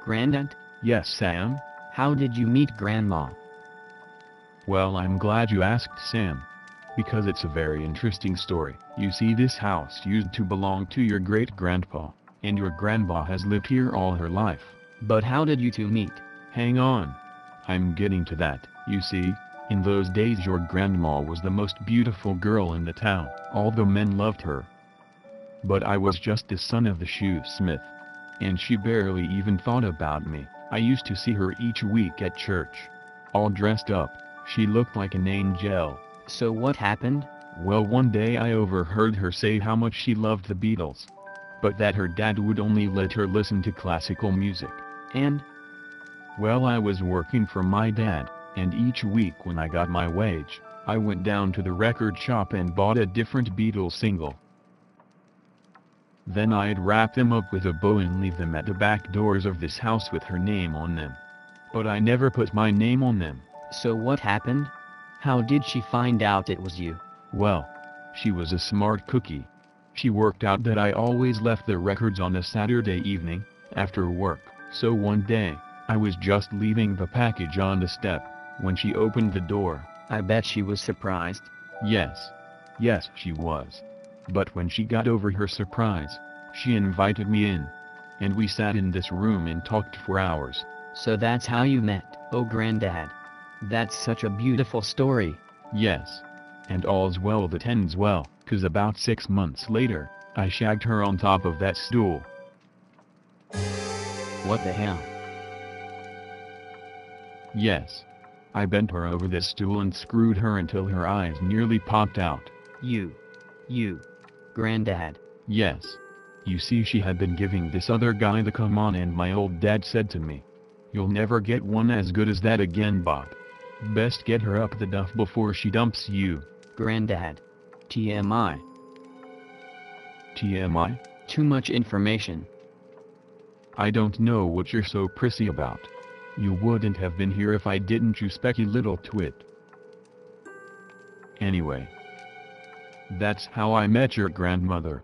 Grandaunt? Yes, Sam? How did you meet Grandma? Well, I'm glad you asked, Sam. Because it's a very interesting story. You see, this house used to belong to your great-grandpa, and your grandma has lived here all her life. But how did you two meet? Hang on. I'm getting to that. You see, in those days your grandma was the most beautiful girl in the town. All the men loved her. But I was just the son of the shoesmith. And she barely even thought about me. I used to see her each week at church. All dressed up, she looked like an angel. So what happened? Well, one day I overheard her say how much she loved the Beatles. But that her dad would only let her listen to classical music. And? Well, I was working for my dad, and each week when I got my wage, I went down to the record shop and bought a different Beatles single. Then I'd wrap them up with a bow and leave them at the back doors of this house with her name on them. But I never put my name on them. So what happened? How did she find out it was you? Well, she was a smart cookie. She worked out that I always left the records on a Saturday evening, after work. So one day, I was just leaving the package on the step, when she opened the door. I bet she was surprised. Yes. Yes, she was. But when she got over her surprise, she invited me in. And we sat in this room and talked for hours. So that's how you met. Oh, Granddad. That's such a beautiful story. Yes. And all's well that ends well, 'cause about 6 months later, I shagged her on top of that stool. What the hell? Yes. I bent her over this stool and screwed her until her eyes nearly popped out. You, Granddad. Yes. You see, she had been giving this other guy the come on, and my old dad said to me, "You'll never get one as good as that again, Bob. Best get her up the duff before she dumps you." Granddad. TMI. TMI? Too much information. I don't know what you're so prissy about. You wouldn't have been here if I didn't, you specky little twit. Anyway. That's how I met your grandmother.